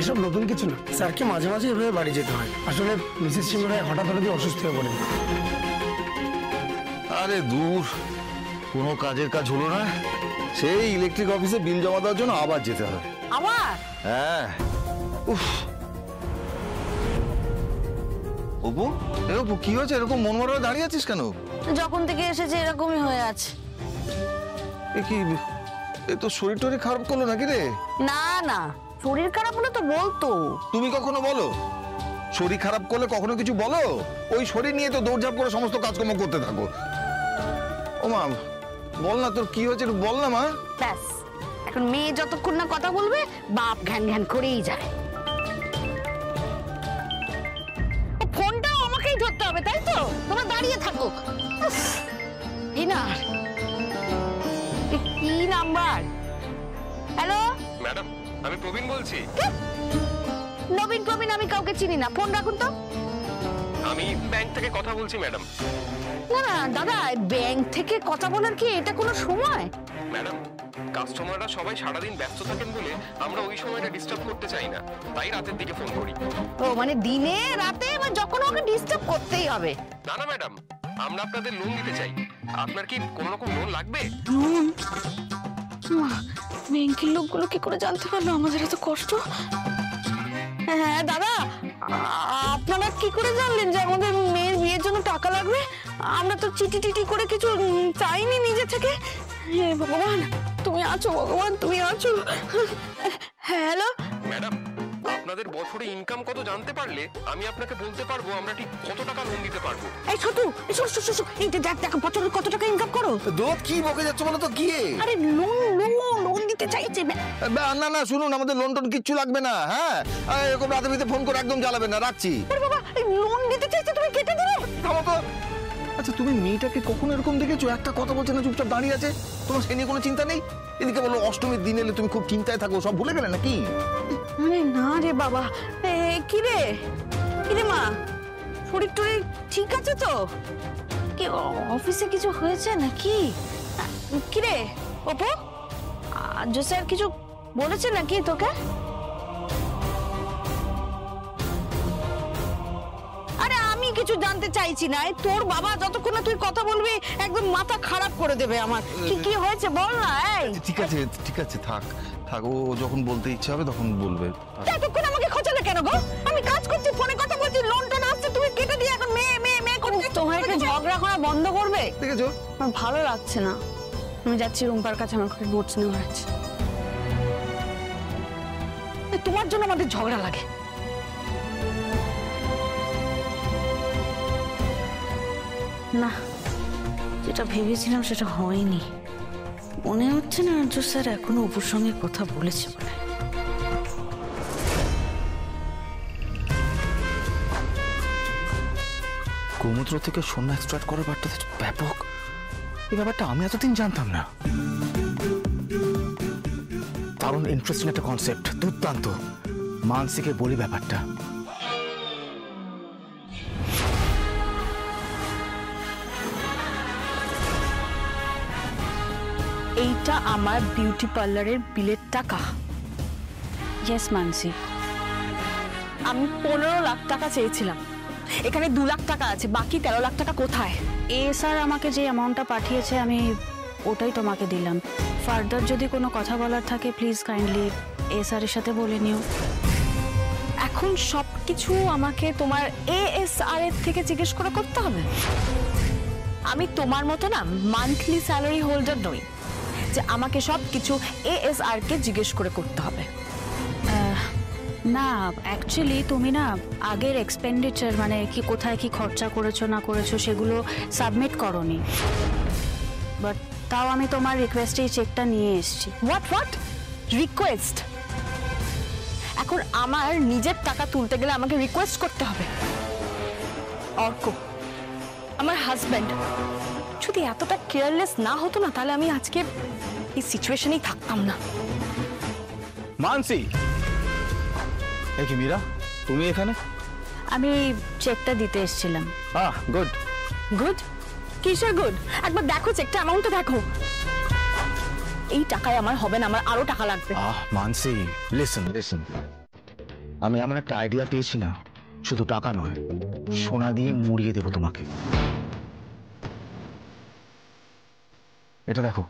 এসব নতুন কিছু না, স্যারকে মাঝে মাঝে এভাবে বাড়ি যেতে হয়। আসলে মিসেস সিংহ হঠাৎ হঠাৎ অসুস্থ হয়ে পড়েন। আরে দূর, কোনো কাজের কাজ হলো না, সেই ইলেকট্রিক অফিসে বিল জমা দেওয়ার জন্য আবার যেতে হয়। আবার? হ্যাঁ। উফ, অপু, অপু কি হয়েছে? এরকম মন মরা দাঁড়িয়ে আছিস কেন? যখন থেকে এসেছে এরকমই হয়ে আছে। এ কি, এ তো শরীর টরীর খারাপ করলো নাকি রে? না না, শরীর খারাপ হলে তো বলতো। তুমি কখনো বলো? শরীর খারাপ করলে কখনো কিছু বলো? ওই শরীর নিয়ে তো দৌড়ঝাঁপ করে সমস্ত কাজকর্ম করতে থাকো। ও মা, বল না তোর কি হয়েছে, বল না মা। ব্যাস, এখন মেয়ে যতক্ষণ না কথা বলবে বাপ ঘ্যান ঘ্যান করেই যায়। ফোনটাও আমাকেই ধরতে হবে, তাই তো? তোমরা দাঁড়িয়ে থাকো। এই না, কি নাম্বার? হ্যালো ম্যাডাম, আমি প্রবীণ বলছি। নবীন প্রবীণ আমি কাউকে চিনি না, ফোন রাখুন তো। আমি ব্যাংক থেকে কথা বলছি ম্যাডাম। না না দাদা, ব্যাংক থেকে কথা বলার কি এটা কোনো সময়? ম্যাডাম, কাস্টমাররা সবাই সারাদিন ব্যস্ত থাকেন বলে আমরা ওই সময়টা ডিস্টার্ব করতে চাই না, তাই রাতের দিকে ফোন করি। ও মানে দিনে রাতে যখন ওকে ডিস্টার্ব করতেই হবে? না না ম্যাডাম, আমরা আপনাদের লোন দিতে চাই। আপনার কি কোনো রকম লোন লাগবে? লোন? ব্যাংকের লোকগুলো কি করে জানতে পারলো আমাদের এত কষ্ট? হ্যাঁ দাদা, আপনারা কি করে জানলেন যে আমাদের মেয়ের বিয়ের জন্য টাকা লাগবে? আমরা তো চিঠি টিটি করে কিছু চাইনি নিজে থেকে। হে ভগবান, তুমি আছো, ভগবান তুমি আছো। হ্যালো ম্যাডাম, আপনাদের বছরে ইনকাম কত জানতে পারলে আমি আপনাকে বলতে পারবো আমরা ঠিক কত টাকা লোন দিতে পারবো। এই ছোটু, এই দেখ দেখ বছরে কত টাকা ইনকাম করো। দোদ কি বকে যাচ্ছে বলো তো? কি আরে লোন দিতে চাইছে। না না শুনুন, আমাদের লোন টোন কিচ্ছু লাগবে না। হ্যাঁ, এরকম রাতে বিতে ফোন করে একদম জ্বালাবেন না, রাখছি। বাবা, লোন দিতে চাইছে, তুমি কেটে দেবে? থামো তো। আচ্ছা, তুমি মেয়েটাকে কখনো এরকম দেখেছো? একটা কথা বলছে না, চুপচাপ দাঁড়িয়ে আছে। তোমার সে নিয়ে কোনো চিন্তা নেই? এদিকে বলো অষ্টমীর দিন এলে তুমি খুব চিন্তায় থাকো, সব ভুলে গেলে নাকি? আরে না রে বাবা, কি রে মা, শরীর টরীর ঠিক আছে তো? কি অফিসে কিছু হয়েছে নাকি? কি রে অপু, আজ স্যার কিছু বলেছে নাকি তোকে? আরে আমি কিছু জানতে চাইছি না, তোর বাবা যতক্ষণ না তুই কথা বলবি একদম মাথা খারাপ করে দেবে আমার। কি হয়েছে বল না। এই ঠিক আছে থাক, ও যখন বলতে ইচ্ছা হবে তখন বলবে। এতক্ষণ আমাকে খোঁচালে কেন গো? আমি কাজ করছি, ফোনে কথা বলছি, লোন টোন আসছে, তুমি কেটে দিয়ে এখন মেয়ে করতে। তোমার একটু ঝগড়া করা বন্ধ করবে? দেখেছো, আমার ভালো লাগছে না, আমি যাচ্ছি রুম্পার কাছে, আমার খুব নোটস নেওয়ার আছে। তোমার জন্য আমাদের ঝগড়া লাগে। না, যেটা ভেবেছিলাম সেটা হয়নি। মনে হচ্ছে না আর্য স্যার এখনো অপুর সঙ্গে কথা বলেছে বলে। গোমূত্র থেকে সোনা এক্সট্রাক্ট করার ব্যাপারটা ব্যাপক। এই ব্যাপারটা আমি এতদিন জানতাম না। দারুণ ইন্টারেস্টিং একটা কনসেপ্ট, দুর্দান্ত। মানসিকে বলি ব্যাপারটা। এইটা আমার বিউটি পার্লারের বিলের টাকা। ইয়েস মানসি, আমি 15 লাখ টাকা চেয়েছিলাম, এখানে 2 লাখ টাকা আছে, বাকি 13 লাখ টাকা কোথায়? স্যার আমাকে যে অ্যামাউন্টটা পাঠিয়েছে আমি ওটাই তোমাকে দিলাম। ফার্দার যদি কোনো কথা বলার থাকে প্লিজ কাইন্ডলি স্যারের সাথে বলে নিও। এখন সব কিছু আমাকে তোমার ASR এর থেকে জিজ্ঞেস করে করতে হবে? আমি তোমার মতো না মান্থলি স্যালারি হোল্ডার নই যে আমাকে সব কিছু ASR কে জিজ্ঞেস করে করতে হবে। না অ্যাকচুয়ালি তুমি না আগের এক্সপেন্ডিচার মানে কি কোথায় কি খরচা করেছো না করেছো সেগুলো সাবমিট করোনি, বাট তাও আমি তোমার রিকোয়েস্টে এই চেকটা নিয়ে এসেছি। What request? এখন আমার নিজের টাকা তুলতে গেলে আমাকে রিকোয়েস্ট করতে হবে? অর্ক আমার হাজব্যান্ড যদি এতটা কেয়ারলেস না হতো না তাহলে আমি আজকে এই সিচুয়েশনেই থাকতাম না। মানসি, এই কি মীরা, তুমি এখানে? আমি চেকটা দিতে এসেছিলাম। গুড। গুড? কিসের গুড? একবার দেখো চেকটা, অ্যামাউন্টটা দেখো। এই টাকায় আমার হবে না, আমার আরো টাকা লাগবে। মানসি, লিসেন, আমি এমন একটা আইডিয়া পেয়েছি না, শুধু টাকা নয়, সোনা দিয়ে মুড়িয়ে দেবো তোমাকে। এটা দেখো,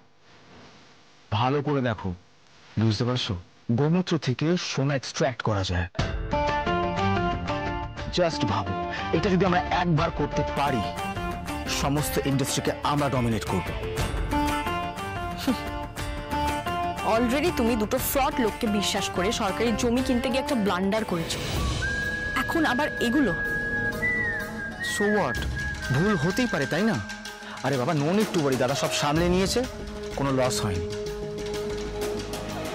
ভালো করে দেখো, বুঝতে পারছো? গোমূত্র থেকে সোনা এক্সট্রাক্ট করা যায়। জাস্ট ভাবো, এটা যদি আমরা একবার করতে পারি, সমস্ত ইন্ডাস্ট্রিকে আমরা ডমিনেট করব। অলরেডি তুমি দুটো ফ্রড লোককে বিশ্বাস করে সরকারি জমি কিনতে গিয়ে একটা ব্লান্ডার করেছো, এখন আবার এগুলো। সো হোয়াট, ভুল হতেই পারে, তাই না? আরে বাবা, নো নিড টু ওয়ারি, দাদা সব সামলে নিয়েছে, কোনো লস হয়নি।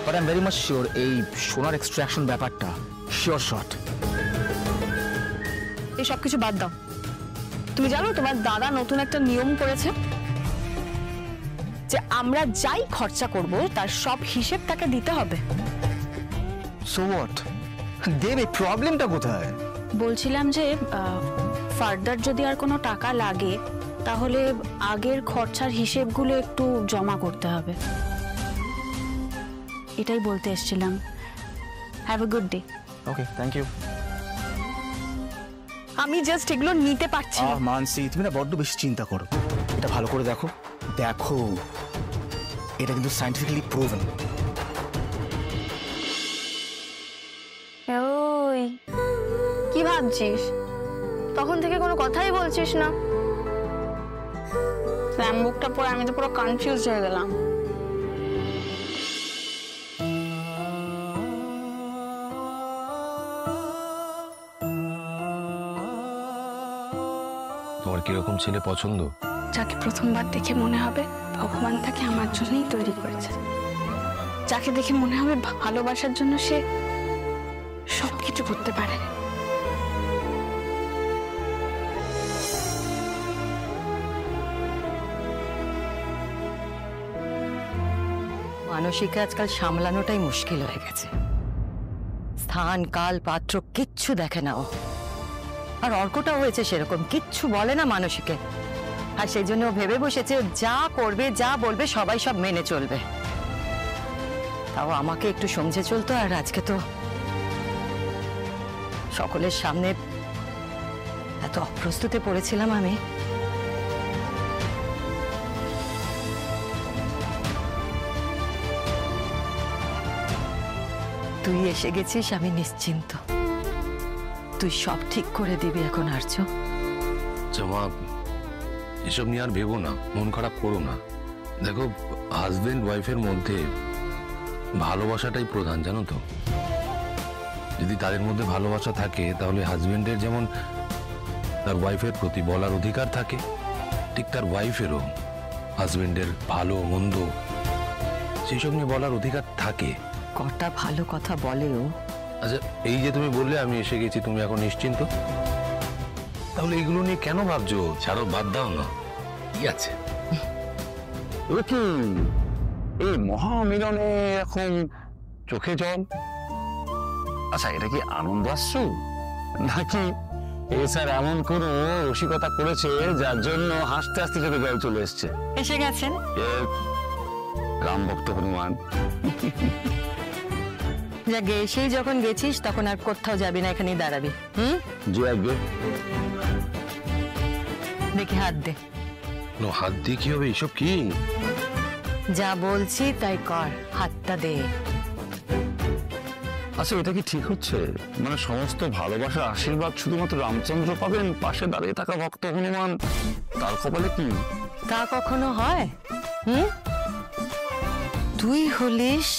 But I am very much sure এই সোনার এক্সট্রাকশন ব্যাপারটা শিওর শট। এই সব কিছু বাদ দাও। তুমি জানো তোমার দাদা নতুন একটা নিয়ম করেছে যে আমরা যাই খরচা করব তার সব হিসেব তাকে দিতে হবে। সো হোয়াট, দেবে, প্রবলেমটা কোথায়? বলছিলাম যে ফার্দার যদি আর কোনো টাকা লাগে তাহলে আগের খরচার হিসেবগুলো একটু জমা করতে হবে, এটাই বলতে এসেছিলাম। Have a good day. Okay, thank you. আমি জাস্ট এগুলো নিতে পারছি না। মানসি, তুমি না বড্ড বেশি চিন্তা করো। এটা ভালো করে দেখো, এটা কিন্তু সায়েন্টিফিক্যালি প্রুভেন। ওই কি ভাবছিস? তখন থেকে কোনো কথাই বলছিস না। স্যাম বুকটা পড়ে আমি তো পুরো কনফিউজ হয়ে গেলাম। তোমার কিরকম ছেলে পছন্দ? যাকে প্রথমবার দেখে মনে হবে ভগবান তাকে আমার জন্যই তৈরি করেছে, যাকে দেখে মনে হবে ভালোবাসার জন্য সে সবকিছু করতে পারে। মানসিকে আজকাল সামলানোটাই মুশকিল হয়ে গেছে। স্থান কাল পাত্র কিচ্ছু দেখে না ও। আর অর্কটা হয়েছে সেরকম, কিচ্ছু বলে না মানসিকে। আর সেই জন্য ও ভেবে বসেছে যা করবে যা বলবে সবাই সব মেনে চলবে। তাও আমাকে একটু সমঝে চলতো, আর আজকে তো সকলের সামনে এত অপ্রস্তুতে পড়েছিলাম আমি। তুই এসে গেছিস, আমি নিশ্চিন্ত। তুই সব ঠিক করে দিবি এখন আর্য। মা, এসব নিয়ে আর ভেবো না, মন খারাপ করো না। দেখো, হাজবেন্ড ওয়াইফের মধ্যে ভালোবাসাটাই প্রধান, জানো তো। যদি তাদের মধ্যে ভালোবাসা থাকে তাহলে হাজবেন্ডের যেমন তার ওয়াইফের প্রতি বলার অধিকার থাকে, ঠিক তার ওয়াইফেরও হাজবেন্ডের ভালো মন্দ সেই সব নিয়ে বলার অধিকার থাকে। কটা ভালো কথা বলেও। আচ্ছা, এই যে তুমি বললে আমি এসে গেছি, তুমি এখন নিশ্চিন্ত, তাহলে এগুলো নিয়ে কেন ভাবছো? ছাড়ো, বাদ দাও না, কি আছে। এই মহামিলনে এখন চোখে জল। আচ্ছা, এটা কি আনন্দ আসছো নাকি এ স্যার এমন কোন রসিকতা করেছে যার জন্য হাসতে হাসতে চোখে জল চলে এসছে? এসে গেছেন রাম ভক্ত হনুমান। যাকে এসেই যখন গেছিস তখন আর কোথাও যাবি না, এখানেই দাঁড়াবি। যে আসবে দেখি হাত দে। হাত দিয়ে কি হবে? এসব কি? যা বলছি তাই কর, হাতটা দে। আচ্ছা, এটা কি ঠিক হচ্ছে? মানে সমস্ত ভালোবাসার আশীর্বাদ শুধুমাত্র রামচন্দ্র পাবেন, পাশে দাঁড়িয়ে থাকা ভক্ত হনুমান তার কপালে কি? তা কখনো হয়? তুই হলিস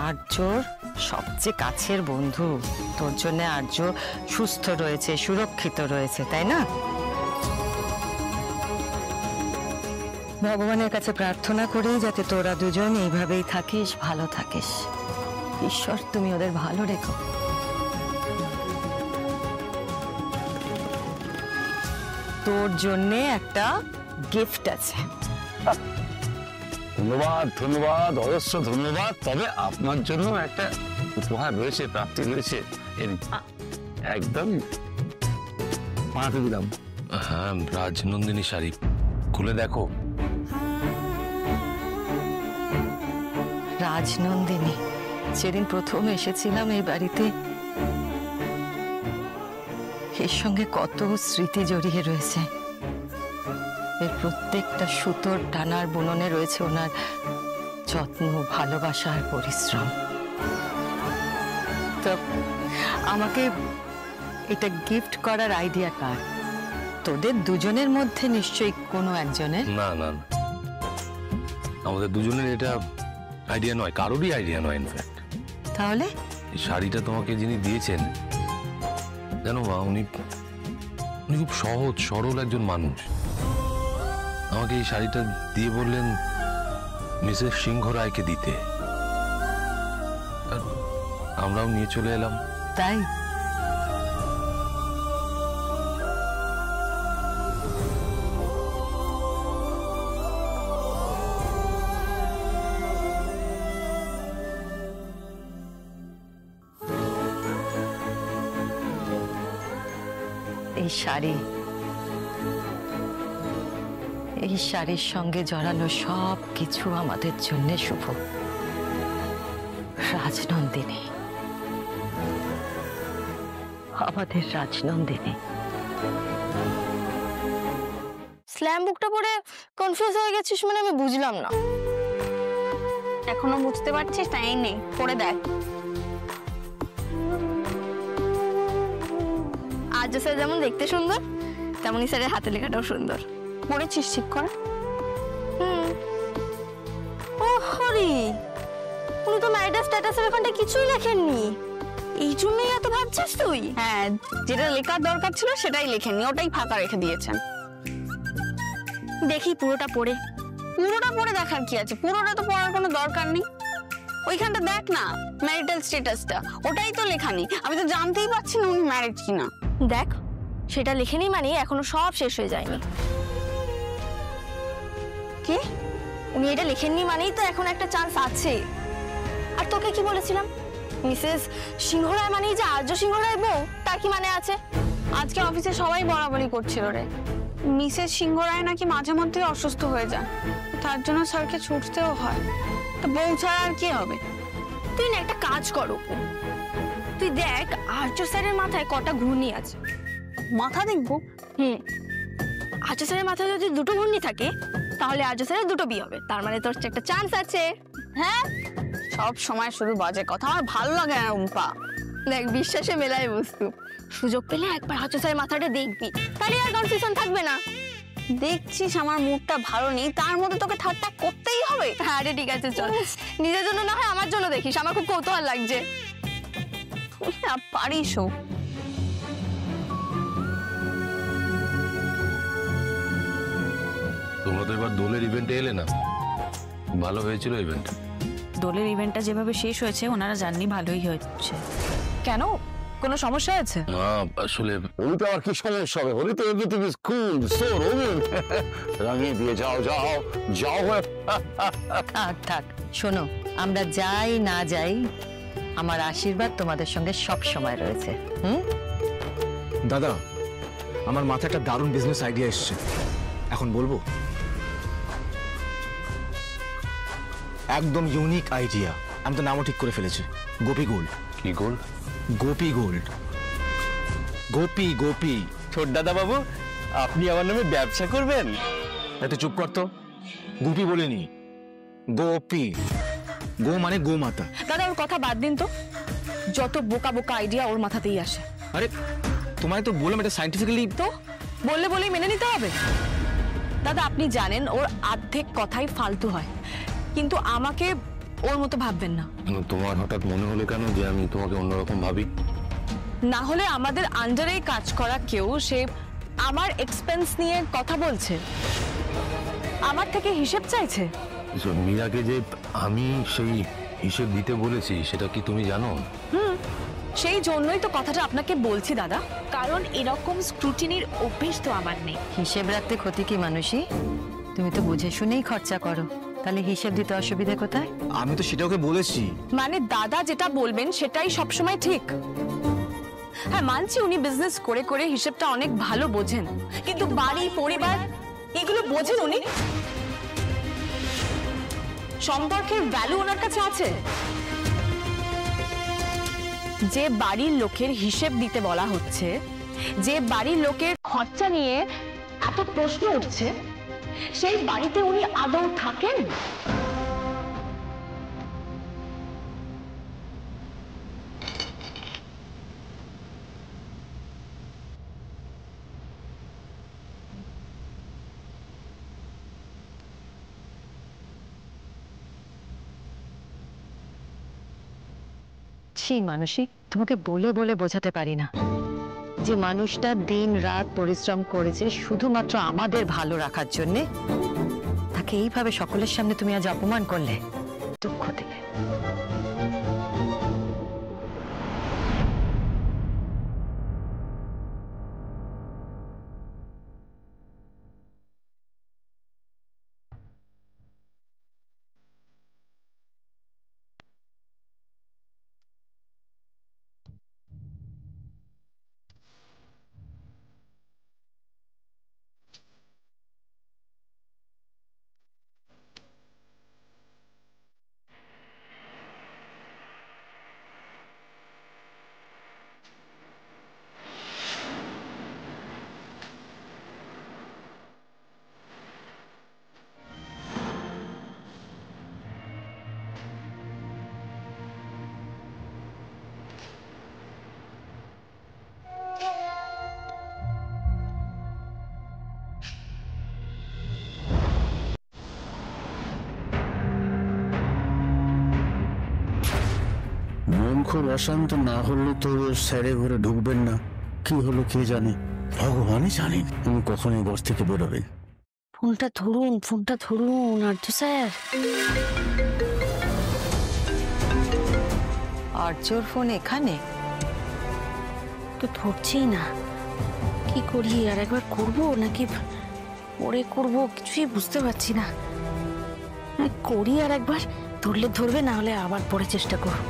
আর্যর সবচেয়ে কাছের বন্ধু। তোর জন্য আর্য সুস্থ রয়েছে, সুরক্ষিত রয়েছে, তাই না? ভগবানের কাছে প্রার্থনা করি যাতে তোরা দুজন এইভাবেই থাকিস, ভালো থাকিস। ঈশ্বর তুমি ওদের ভালো রেখো। তোর জন্য একটা গিফট আছে। ধন্যবাদ, ধন্যবাদ, অবশ্য ধন্যবাদ। তবে আপনার জন্য একটা উপহার রয়েছে, প্রাপ্তি রয়েছে। একদম মাথা দিলাম। হ্যাঁ, রাজনন্দিনী শাড়ি, খুলে দেখো। রাজনন্দিনী, যেদিন প্রথম এসেছিলাম এই বাড়িতে, এর সঙ্গে কত স্মৃতি জড়িয়ে রয়েছে। এর প্রত্যেকটা সুতোর টানার বুননে রয়েছে ওনার যত্ন, ভালোবাসা আর পরিশ্রম। তো আমাকে এটা গিফট করার আইডিয়া কার? তোদের দুজনের মধ্যে নিশ্চয়ই কোনো একজনের। না না না, আমাদের দুজনের এটা আইডিয়া নয়, কারোরই আইডিয়া নয় ইনফ্যাক্ট। তাহলে এই শাড়িটা তোমাকে যিনি দিয়েছেন, জানো মা, উনি খুব সহজ সরল একজন মানুষ। আমাকে এই শাড়িটা দিয়ে বললেন মিসেস সিংহ রায়কে দিতে, আর আমরাও নিয়ে চলে এলাম। তাই এই শাড়ি, এই শাড়ির সঙ্গে জড়ানো সব কিছু আমাদের জন্য শুভ। রাজনন্দিনী, আমাদের রাজনন্দিনী। স্ল্যাম বুকটা পড়ে কনফিউজ হয়ে গেছিস মানে আমি বুঝলাম না। এখনো বুঝতে পারছিস? তাই নেই, পড়ে দেখ। আজ স্যার যেমন দেখতে সুন্দর, তেমনই স্যারের হাতে লেখাটাও সুন্দর। পড়েছিস ঠিক করে? ও হরি, উনি তো ম্যারিডাল স্ট্যাটাসের ওখানটা কিছুই লেখেননি। এই জন্যই এত ভাবছিস তুই? হ্যাঁ, যেটা লেখার দরকার ছিল সেটাই লেখেননি, ওটাই ফাঁকা রেখে দিয়েছেন। দেখি পুরোটা পড়ে। পুরোটা পড়ে দেখার কি আছে? পুরোটা তো পড়ার কোনো দরকার নেই। ওইখানটা দেখ না, ম্যারিটাল স্ট্যাটাসটা, ওটাই তো লেখা নেই। আমি তো জানতেই পারছি না উনি ম্যারিড কিনা। দেখ, সেটা লেখেনি মানে এখনো সব শেষ হয়ে যায়নি। কি? উনি এটা লেখেননি মানেই তো এখন একটা চান্স আছে। আর তোকে কি বলেছিলাম, মিসেস সিংহ রায় মানেই যে আর্য সিংহ রায় বউ, তার কি মানে আছে? আজকে অফিসে সবাই বরাবরই করছিল রে, মিসেস সিংহ রায় নাকি মাঝে মধ্যে অসুস্থ হয়ে যায়, তার জন্য স্যারকে ছুটতেও হয়। তো বউ ছাড়া আর কি হবে? তুই না একটা কাজ করো, তুই দেখ আর্য স্যারের মাথায় কটা ঘূর্ণি আছে। মাথা দেখবো? আর্য স্যারের মাথায় যদি দুটো ঘূর্ণি থাকে তাহলে আর্য স্যারের দুটো বিয়ে হবে, তার মানে তোর একটা চান্স আছে। হ্যাঁ, সব সময় শুধু বাজে কথা, আমার ভালো লাগে না রুম্পা। দেখ, বিশ্বাসে মেলায় বস্তু, সুযোগ পেলে একবার আর্য স্যারের মাথাটা দেখবি, তাহলে আর কনফিউশন থাকবে না। দেখছিস আমার মুডটা ভালো নেই, তার মধ্যে তোকে ঠাট্টা করতেই হবে। হ্যাঁ রে, ঠিক আছে চল, নিজের জন্য না হয় আমার জন্য দেখিস, আমার খুব কৌতূহল লাগছে। পারিস। তোমরা তো এবার দোলের ইভেন্টে এলে না, ভালো হয়েছিল ইভেন্ট। দোলের ইভেন্টটা যেভাবে শেষ হয়েছে ওনারা জাননি ভালোই হচ্ছে। কেন, কোনো সমস্যা আছে? না আসলে হলিতে আর কি সমস্যা হবে? হলিতে এভরিথিং ইজ কুল, সো রঙিন। রাঙিয়ে দিয়ে যাও যাও যাও। থাক থাক, শোনো, আমরা যাই না যাই, আমার আশীর্বাদ তোমাদের সঙ্গে সব সময় রয়েছে। দাদা, আমার মাথায় একটা দারুণ বিজনেস আইডিয়া এসছে, এখন বলবো? একদম ইউনিক আইডিয়া, আমি তো নামও ঠিক করে ফেলেছি, গোপী গোল্ড। কি গোল্ড? গোপী গোল্ড। গোপী গোপী। ছোট দাদা বাবু, আপনি আমার নামে ব্যবসা করবেন? এত চুপ করতো, গোপী বলিনি, গোপী। গো মানে গোমাতা। দাদা ওর কথা বাদ দিন তো, যত বোকা বোকা আইডিয়া ওর মাথাতেই আসে। আরে তোমায় তো বললাম এটা সাইন্টিফিক্যালি। তো বললে বলেই মেনে নিতে হবে? দাদা আপনি জানেন ওর অর্ধেক কথাই ফালতু হয়, কিন্তু আমাকে ওর মতো ভাববেন না। তোমার হঠাৎ মনে হলো কেন যে আমি তোমাকে অন্যরকম ভাবি? না হলে আমাদের আন্ডারে কাজ করা কেউ সে আমার এক্সপেন্স নিয়ে কথা বলছে, আমার থেকে হিসেব চাইছে। মীরাকে যে আমি সেই হিসেব দিতে বলেছি সেটা কি তুমি জানো? সেই জন্যই তো কথাটা আপনাকে বলছি দাদা, কারণ এরকম স্ক্রুটিনির অভ্যেস তো আমার নেই। হিসেব রাখতে ক্ষতি কি মানুষই? তুমি তো বুঝে শুনেই খরচা করো, তাহলে হিসেব দিতে অসুবিধা কোথায়? আমি তো সেটা ওকে বলেছি। মানে দাদা যেটা বলবেন সেটাই সবসময় ঠিক। হ্যাঁ মানছি উনি বিজনেস করে করে হিসেবটা অনেক ভালো বোঝেন, কিন্তু বাড়ি পরিবার এগুলো বোঝেন উনি? সম্পর্কের ভ্যালু ওনার কাছে আছে? যে বাড়ির লোকের হিসেব দিতে বলা হচ্ছে, যে বাড়ির লোকের খরচা নিয়ে এত প্রশ্ন উঠছে, সেই বাড়িতে উনি আদৌ থাকেন? সেই মানসিক তোমাকে বলে বলে বোঝাতে পারি না যে মানুষটা দিন রাত পরিশ্রম করেছে শুধুমাত্র আমাদের ভালো রাখার জন্য, তাকে এইভাবে সকলের সামনে তুমি আজ অপমান করলে, দুঃখ দিলে। মন খুব অশান্ত না হলে তো স্যারে ঘরে ঢুকবেন না। কি হলো কে জানে, ভগবানই জানেন উনি কখন এই ঘর থেকে বেরোবেন। ফোনটা ধরুন আর্য স্যার। আর্যর ফোন এখানে? তো ধরছেই না, কি করি? আর একবার করবো নাকি পরে করবো কিছুই বুঝতে পারছি না। করি আর একবার, ধরলে ধরবে, না হলে আবার পরে চেষ্টা করবো।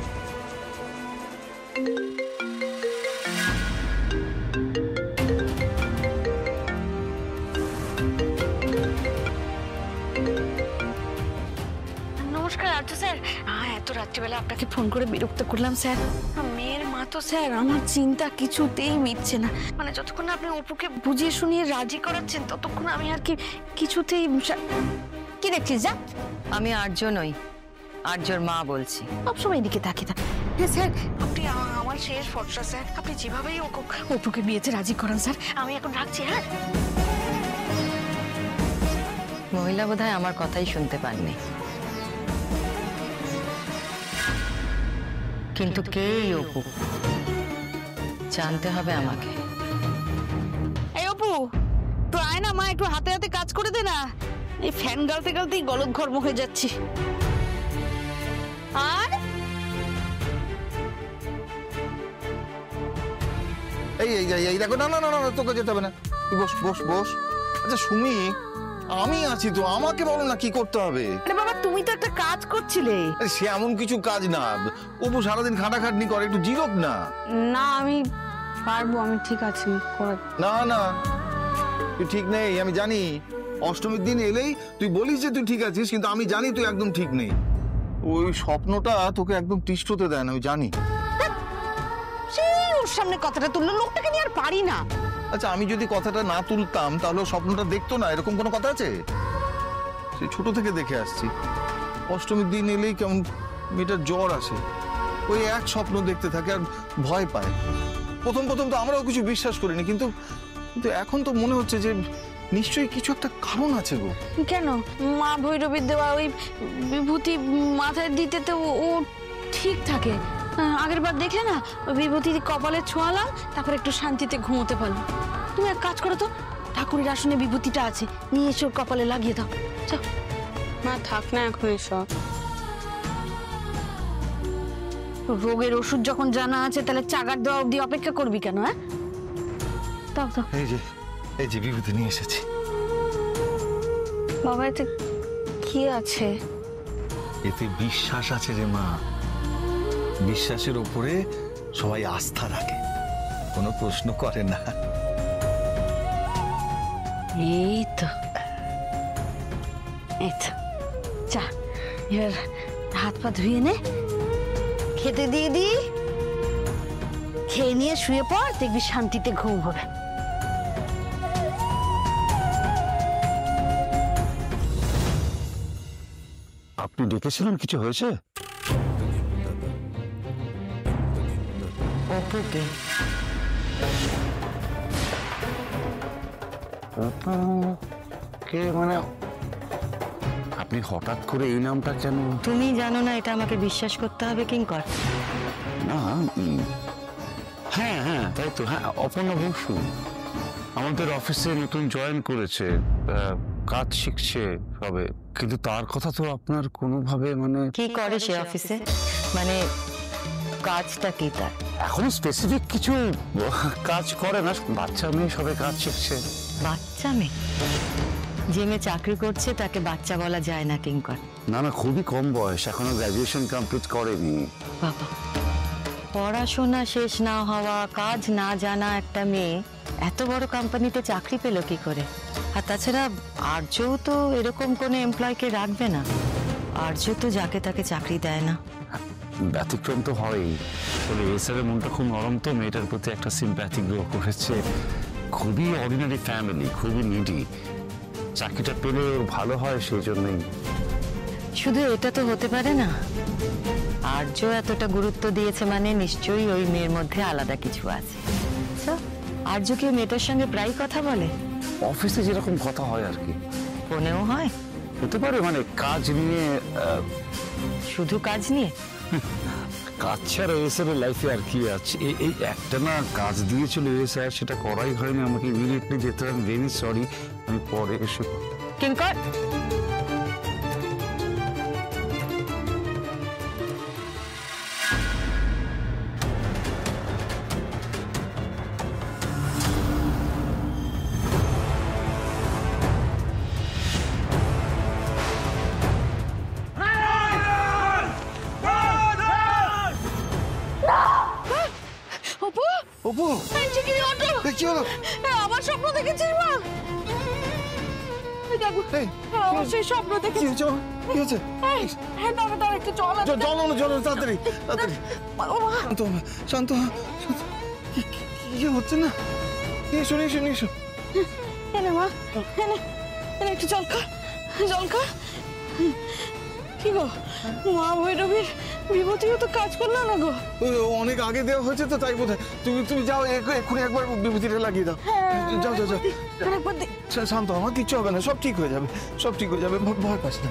নমস্কার আর্য স্যার। এত রাত্রিবেলা আপনাকে ফোন করে বিরক্ত করলাম স্যার। মেয়ের মা তো স্যার, আমার চিন্তা কিছুতেই মিটছে না। মানে যতক্ষণ আপনি অপুকে বুঝিয়ে শুনিয়ে রাজি করাচ্ছেন ততক্ষণ আমি আর কি কিছুতেই। কি দেখছিস যা? আমি আর্য নই, আর্যর মা বলছি। সবসময় এদিকে তাকিয়ে থাকে। হ্যাঁ স্যার, আপনি আমার শেষ ভরসা স্যার। আপনি যেভাবেই অপুকে বিয়েতে রাজি করান স্যার। আমি এখন রাখছি। হ্যাঁ, মহিলা বোধহয় আমার কথাই শুনতে পাননি, কিন্তু কে অপু জানতে হবে আমাকে। এই অপু, তো আয় না মা, একটু হাতে হাতে কাজ করে দে না। এই ফ্যান গালতে গালতেই গলদ ঘর্ম হয়ে যাচ্ছি। আর এই দেখো, না না না না, তোকে যেতে হবে না, তুই বস বস বস। আচ্ছা সুমি, আমি আছি তো, আমাকে বলো না কি করতে হবে। আরে বাবা, তুমি তো একটা কাজ করছিলে। সে এমন কিছু কাজ না, অপু সারাদিন খাটাখাটনি করে, একটু জিরোক না। না, আমি পারবো, আমি ঠিক আছি। না না, তুই ঠিক নেই, আমি জানি। অষ্টমীর দিন এলেই তুই বলিস যে তুই ঠিক আছিস, কিন্তু আমি জানি তুই একদম ঠিক নেই। ওই স্বপ্নটা তোকে একদম তিষ্ঠ হতে দেয় না, আমি জানি। সেই ওর সামনে কথাটা তুললো, লোকটাকে নিয়ে আর পারি না। আচ্ছা, আমি যদি কথাটা না তুলতাম তাহলে স্বপ্নটা দেখতো না, এরকম কোনো কথা আছে? সে ছোট থেকে দেখে আসছি, অষ্টমীর দিন এলেই কেমন মেয়েটার জ্বর আসে, ওই এক স্বপ্ন দেখতে থাকে আর ভয় পায়। প্রথম প্রথম তো আমরাও কিছু বিশ্বাস করিনি, কিন্তু এখন তো মনে হচ্ছে যে নিশ্চয়ই কিছু একটা কারণ আছে গো। কেন? মা ভৈরবীর দেওয়া ওই বিভূতি মাথায় দিতে তো ও ঠিক থাকে। আগের বার দেখলে না, ওই বিভূতি কপালে ছোঁয়ালাম, তারপর একটু শান্তিতে ঘুমোতে পারলাম। তুমি এক কাজ করো তো, ঠাকুরের আসনে বিভূতিটা আছে, নিয়ে এসে ওর কপালে লাগিয়ে দাও। মা থাক না এখন এসব। রোগের ওষুধ যখন জানা আছে, তাহলে চাগার দেওয়া অব্দি অপেক্ষা করবি কেন? হ্যাঁ, দাও দাও। এই যে বিভূতি নিয়ে এসেছি। বাবা, এতে কি আছে? এতে বিশ্বাস আছে রে মা। বিশ্বাসের উপরে সবাই আস্থা রাখে, কোনো প্রশ্ন করে না। এই তো যা, এবার হাত পা ধুয়ে নে, খেতে দিয়ে দি, খেয়ে নিয়ে শুয়ে পড়, দেখবি শান্তিতে ঘুম হবে। আপনি ডেকেছিলেন, কিছু হয়েছে? অপুকে। কে মানে? আপনি হঠাৎ করে এই নামটা কেন? তুমি জানো না এটা আমাকে বিশ্বাস করতে হবে কিঙ্কর? না, হ্যাঁ হ্যাঁ তাই তো, হ্যাঁ অপর্ণা বসু আমাদের অফিসে নতুন জয়েন করেছে, কাজ শিখছে সবে, কিন্তু তার কথা তো আপনার কোনোভাবে মানে। কি করে সে অফিসে, মানে কাজটা কি তার? এখনো স্পেসিফিক কিছু কাজ করে না, বাচ্চা মেয়ে সবে কাজ শিখছে। বাচ্চা মেয়ে? যে মেয়ে চাকরি করছে তাকে বাচ্চা বলা যায় না কিঙ্কর। না না, খুবই কম বয়স, এখনো গ্রাজুয়েশন কমপ্লিট করেনি। বাবা, পড়াশোনা শেষ না হওয়া, কাজ না জানা একটা মেয়ে এত বড় কোম্পানিতে চাকরি পেল কি করে? আর তাছাড়া আর্যও তো এরকম কোনো এমপ্লয়কে রাখবে না। আর্য তো যাকে তাকে চাকরি দেয় না। ব্যতিক্রম তো হয়ই, তবে এসআরের মনটা খুব নরম, তো মেয়েটার প্রতি একটা সিম্প্যাথি গ্রো করেছে। খুবই অর্ডিনারি ফ্যামিলি, খুবই নিডি, চাকরিটা পেলে ওর ভালো হয় সেই জন্যই। শুধু এটা তো হতে পারে না, আর্য এতটা গুরুত্ব দিয়েছে মানে নিশ্চয়ই ওই মেয়ের মধ্যে আলাদা কিছু আছে। আর্য কি মেয়েটার সঙ্গে প্রায় কথা বলে? অফিসে যেরকম কথা হয় আর কি। ফোনেও হয়? হতে পারে, মানে কাজ নিয়ে। শুধু কাজ নিয়ে? কাজ ছাড়া এসআরের লাইফে আর কি আছে? এই একটা না কাজ দিয়েছিল এসআর, সেটা করাই হয়নি, আমাকে ইমিডিয়েটলি যেতে হবে। ভেরি সরি, আমি পরে এসে। কিঙ্কর, অপু, কি হলো? আমার স্বপ্ন দেখেছিস মা? সেই স্বপ্ন দেখে কি হয়েছে? কি হয়েছে? দাঁড়া একটু চল। জল তাড়াতাড়ি তাড়াতাড়ি। শান্ত হ, শান্ত হ, শান্ত। কি হচ্ছে না? এসো এসো এসো। এনে মা, এনে একটু জল খা, জল খা। কি গো, মা ভৈরবীর বিভূতিও তো কাজ করলো না গো। অনেক আগে দেওয়া হয়েছে তো, তাই বোধহয়। তুমি যাও, এক্ষুনি একবার বিভূতিটা লাগিয়ে দাও। যাও যাও যাও। শান্ত, আমার কিচ্ছু হবে না, সব ঠিক হয়ে যাবে, সব ঠিক হয়ে যাবে, ভয় পাস না।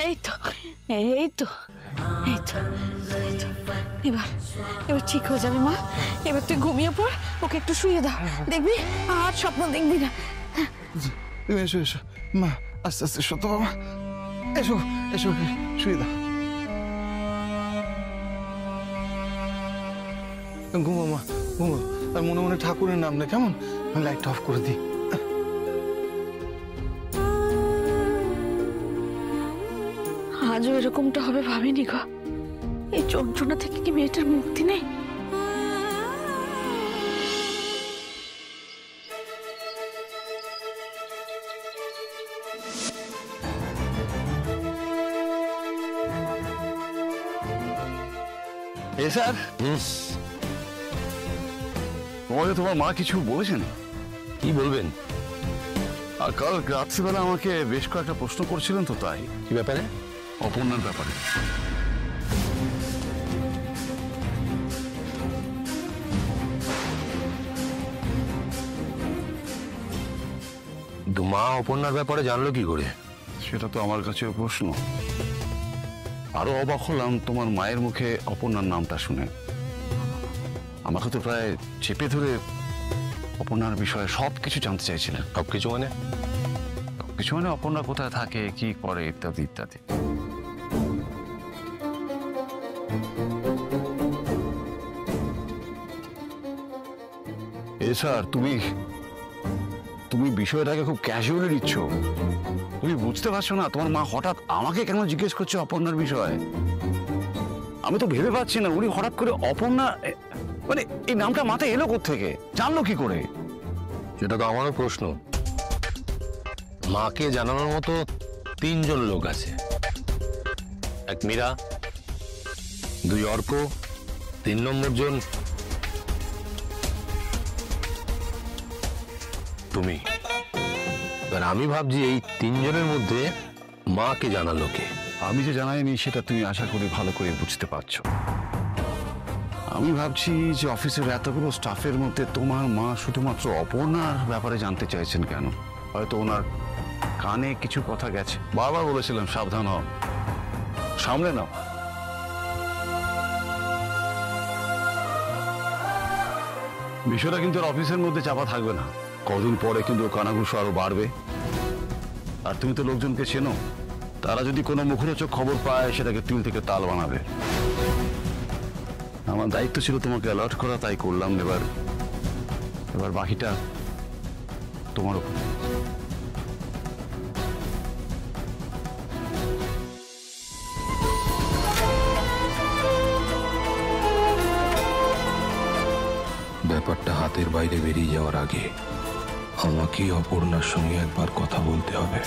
এই তো এই তো এই তো এই তো, এবার ঠিক হয়ে যাবে মা। এবার তুই ঘুমিয়ে পড়, ওকে একটু শুয়ে দাও, দেখবি আর স্বপ্ন দেখবি না। তুমি এসো এসো মা, আস্তে আস্তে এসো তো বাবা, এসো এসো, শুয়ে দাও। ঘুমো মা, ঘুমো। আর মনে মনে ঠাকুরের নাম নে, কেমন? আমি লাইটটা অফ করে দিই। আজও এরকমটা হবে ভাবিনি গো। এই যন্ত্রণা থেকে কি মেয়েটার মুক্তি নেই? স্যার, তোমাকে তোমার মা কিছু বলেছেন? কি বলবেন? আর কাল রাত্রিবেলা আমাকে বেশ কয়েকটা প্রশ্ন করছিলেন তো, তাই। কি ব্যাপারে? অপর্ণার ব্যাপারে। মা অপর্ণার ব্যাপারে জানলো কি করে? সেটা তো আমার কাছে প্রশ্ন। আরো অবাক হলাম তোমার মায়ের মুখে অপর্ণার নামটা শুনে। আমাকে তো প্রায় চেপে ধরে অপর্ণার বিষয়ে সবকিছু জানতে চাইছিলেন। সবকিছু মানে? কিছু মানে অপর্ণা কোথায় থাকে, কি করে, ইত্যাদি ইত্যাদি। স্যার, তুমি বিষয়টাকে খুব ক্যাজুয়ালি নিচ্ছ। তুমি বুঝতে পারছো না তোমার মা হঠাৎ আমাকে কেন জিজ্ঞেস করছে অপর্ণার বিষয়ে? আমি তো ভেবে পাচ্ছি না উনি হঠাৎ করে অপর্ণা মানে এই নামটা মাথায় এলো কোত্থেকে, জানলো কি করে? সেটা তো আমারও প্রশ্ন। মাকে জানানোর মতো 3 জন লোক আছে, 1 মীরা, 2 অর্ক, 3 নম্বর জন তুমি। এবার আমি ভাবছি এই 3 জনের মধ্যে মাকে জানালো কে? আমি যে জানাইনি সেটা তুমি আশা করি ভালো করে বুঝতে পারছো। আমি ভাবছি যে অফিসের এতগুলো স্টাফের মধ্যে তোমার মা শুধুমাত্র অপর্ণার ব্যাপারে জানতে চাইছেন কেন? হয়তো ওনার কানে কিছু কথা গেছে। বারবার বলেছিলাম সাবধান হও, সামলে নাও। বিষয়টা কিন্তু আর অফিসের মধ্যে চাপা থাকবে না। কদিন পরে কিন্তু কানাঘুষো আরো বাড়বে। আর তুমি তো লোকজনকে চেনো, তারা যদি কোনো মুখরোচক খবর পায় সেটাকে তিল থেকে তাল বানাবে। আমার দায়িত্ব ছিল তোমাকে অ্যালার্ট করা, তাই করলাম। এবার বাকিটা তোমার উপর। ব্যাপারটা হাতের বাইরে বেরিয়ে যাওয়ার আগে আমাকে অপর্ণার সঙ্গে একবার কথা বলতে হবে।